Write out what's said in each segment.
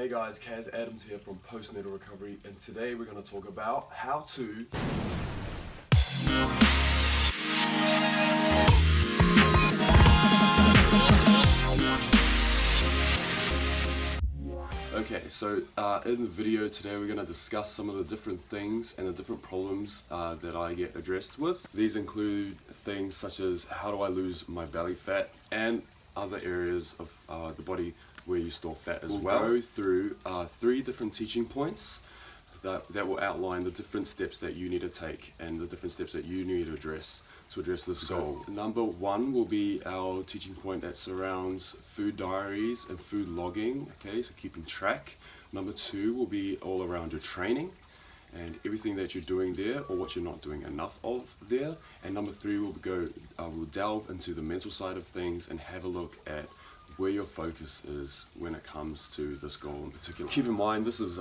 Hey guys, Kaz Adams here from Postnatal Recovery, and today we're going to talk about how to in the video today we're going to discuss some of the different things and the different problems that I get addressed with. These include things such as how do I lose my belly fat and other areas of the body where you store fat as well. We'll go through 3 different teaching points that will outline the different steps that you need to take and the different steps that you need to address this goal. Number 1 will be our teaching point that surrounds food diaries and food logging, okay, so keeping track. Number 2 will be all around your training and everything that you're doing there or what you're not doing enough of there. And number 3 we'll delve into the mental side of things and have a look at where your focus is when it comes to this goal in particular. Keep in mind, this is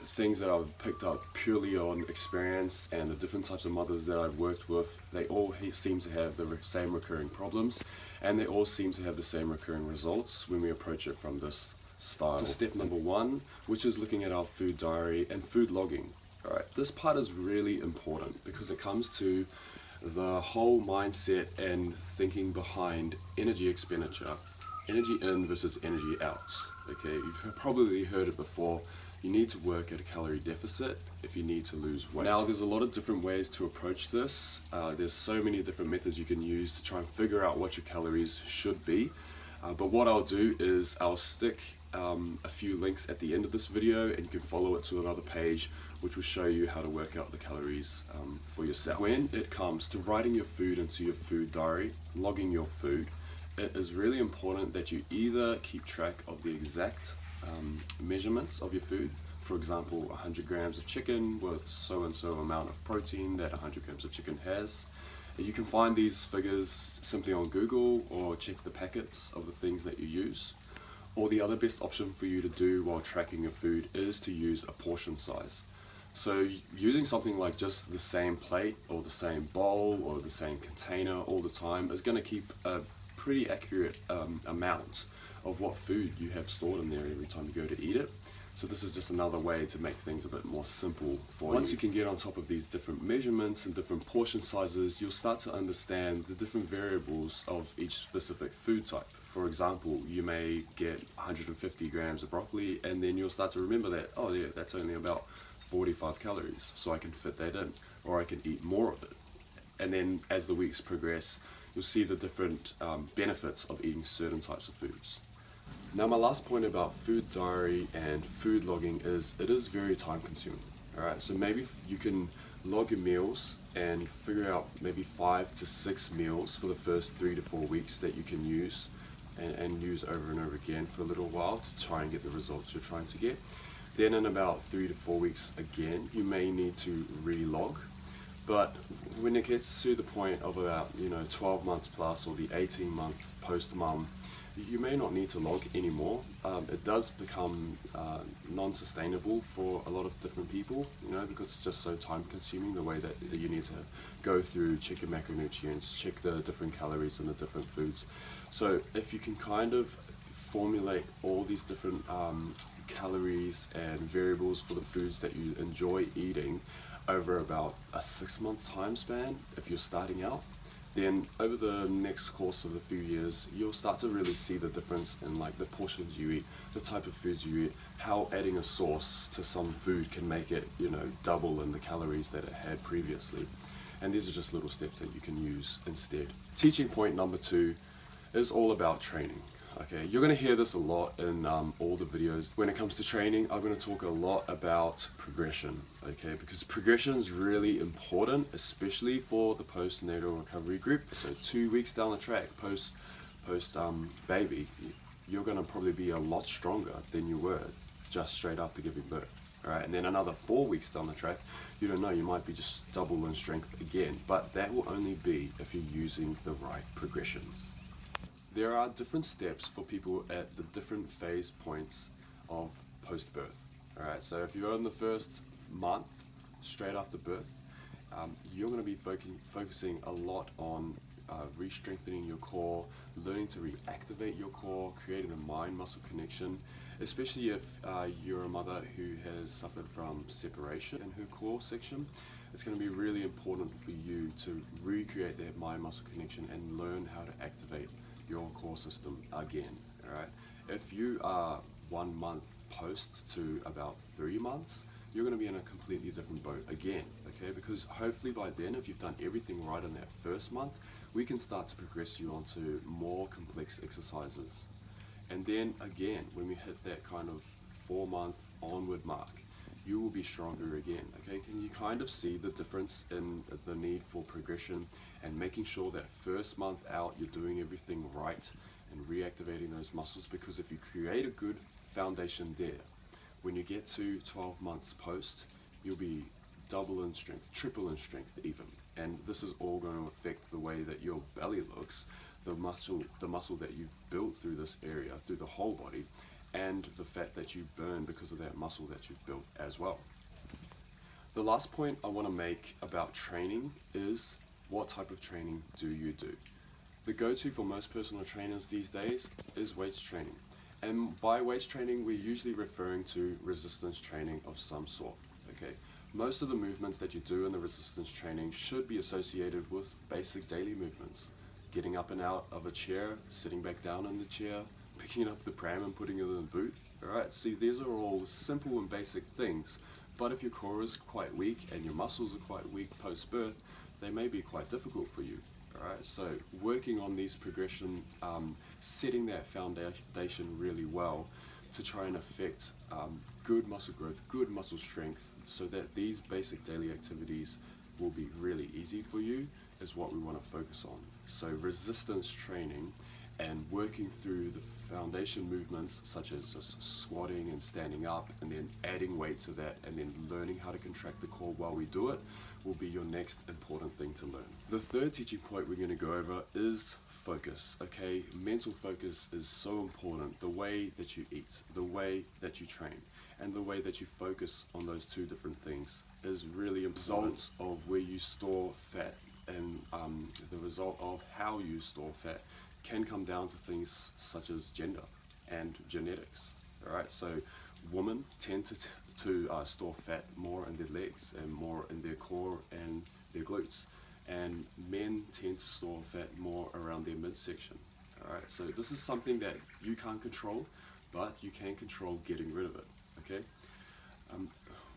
things that I've picked up purely on experience, and the different types of mothers that I've worked with, they all seem to have the same recurring problems, and they all seem to have the same recurring results when we approach it from this style. So step number 1, which is looking at our food diary and food logging. Alright, this part is really important because it comes to the whole mindset and thinking behind energy expenditure. Energy in versus energy out. Okay, you've probably heard it before. You need to work at a calorie deficit if you need to lose weight. Now, there's a lot of different ways to approach this. There's so many different methods you can use to try and figure out what your calories should be. But what I'll do is I'll stick a few links at the end of this video, and you can follow it to another page which will show you how to work out the calories for yourself. When it comes to writing your food into your food diary, logging your food, it is really important that you either keep track of the exact measurements of your food. For example, 100 grams of chicken with so and so amount of protein that 100 grams of chicken has. You can find these figures simply on Google or check the packets of the things that you use. Or the other best option for you to do while tracking your food is to use a portion size. So using something like just the same plate or the same bowl or the same container all the time is going to keep a pretty accurate amount of what food you have stored in there every time you go to eat it. So this is just another way to make things a bit more simple for you. Once you can get on top of these different measurements and different portion sizes, you'll start to understand the different variables of each specific food type. For example, you may get 150 grams of broccoli, and then you'll start to remember that, oh yeah, that's only about 45 calories, so I can fit that in, or I can eat more of it. And then as the weeks progress, you'll see the different benefits of eating certain types of foods. Now, my last point about food diary and food logging is it is very time consuming. Alright, so maybe you can log your meals and figure out maybe 5 to 6 meals for the first 3 to 4 weeks that you can use and use over and over again for a little while to try and get the results you're trying to get. Then in about 3 to 4 weeks again, you may need to re-log. But when it gets to the point of about 12 months plus or the 18-month post-mum, you may not need to log anymore. It does become non-sustainable for a lot of different people, because it's just so time-consuming the way that you need to go through, check your macronutrients, check the different calories in the different foods. So if you can kind of formulate all these different calories and variables for the foods that you enjoy eating over about a 6-month time span, if you're starting out, then over the next course of a few years, you'll start to really see the difference in like the portions you eat, the type of foods you eat, how adding a sauce to some food can make it, double in the calories that it had previously. And these are just little steps that you can use instead. Teaching point number 2 is all about training. Okay, you're going to hear this a lot in all the videos. When it comes to training, I'm going to talk a lot about progression, okay, because progression is really important, especially for the postnatal recovery group. So 2 weeks down the track, post baby, you're going to probably be a lot stronger than you were just straight after giving birth. Alright, and then another 4 weeks down the track, you don't know, you might be just double in strength again, but that will only be if you're using the right progressions. There are different steps for people at the different phase points of post-birth. Alright, so if you're in the first month, straight after birth, you're going to be focusing a lot on re-strengthening your core, learning to reactivate your core, creating a mind-muscle connection, especially if you're a mother who has suffered from separation in her core section. It's going to be really important for you to recreate that mind-muscle connection and learn how to activate your core system again. Alright? If you are 1 month post to about 3 months, you're going to be in a completely different boat again, okay? Because hopefully by then, if you've done everything right in that first month, we can start to progress you onto more complex exercises. And then again, when we hit that kind of 4-month onward mark, you will be stronger again, okay? Can you kind of see the difference in the need for progression and making sure that first month out you're doing everything right and reactivating those muscles? Because if you create a good foundation there, when you get to 12 months post, you'll be double in strength, triple in strength even. And this is all going to affect the way that your belly looks, the muscle that you've built through this area, through the whole body, and the fat that you burn because of that muscle that you've built as well. The last point I want to make about training is, what type of training do you do? The go-to for most personal trainers these days is weights training. And by weights training, we're usually referring to resistance training of some sort, okay? Most of the movements that you do in the resistance training should be associated with basic daily movements. Getting up and out of a chair, sitting back down in the chair, picking up the pram and putting it in the boot. Alright, see, these are all simple and basic things, but if your core is quite weak and your muscles are quite weak post-birth, they may be quite difficult for you. Alright, so working on these progression, setting that foundation really well to try and affect good muscle growth, good muscle strength, so that these basic daily activities will be really easy for you is what we want to focus on. So resistance training and working through the foundation movements such as just squatting and standing up, and then adding weight to that, and then learning how to contract the core while we do it will be your next important thing to learn. The third teaching point we're going to go over is focus, okay? Mental focus is so important. The way that you eat, the way that you train, and the way that you focus on those two different things is really important. Results of where you store fat and the result of how you store fat can come down to things such as gender and genetics. Alright, so women tend to store fat more in their legs and more in their core and their glutes, and men tend to store fat more around their midsection. Alright, so this is something that you can't control, but you can control getting rid of it. Okay.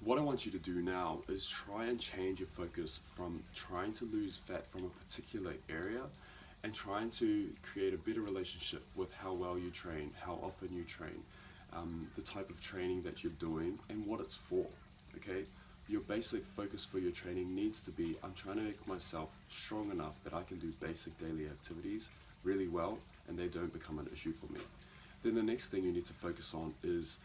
What I want you to do now is try and change your focus from trying to lose fat from a particular area and trying to create a better relationship with how well you train, how often you train, the type of training that you're doing and what it's for, okay? Your basic focus for your training needs to be, I'm trying to make myself strong enough that I can do basic daily activities really well and they don't become an issue for me. Then the next thing you need to focus on is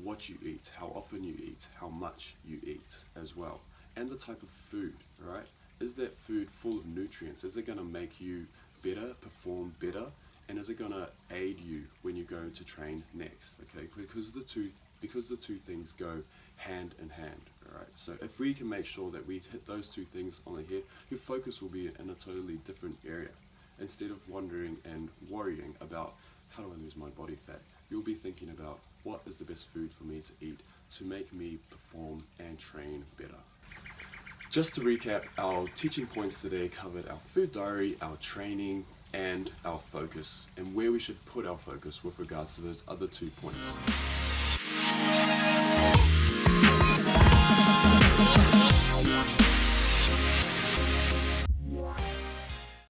what you eat, how often you eat, how much you eat as well, and the type of food, right? Is that food full of nutrients? Is it going to make you better, perform better, and is it going to aid you when you go to train next, okay? Because the two things go hand in hand, alright? So if we can make sure that we hit those two things on the head, your focus will be in a totally different area. Instead of wondering and worrying about how do I lose my body fat, you'll be thinking about what is the best food for me to eat to make me perform and train better. Just to recap, our teaching points today covered our food diary, our training, and our focus, and where we should put our focus with regards to those other 2 points.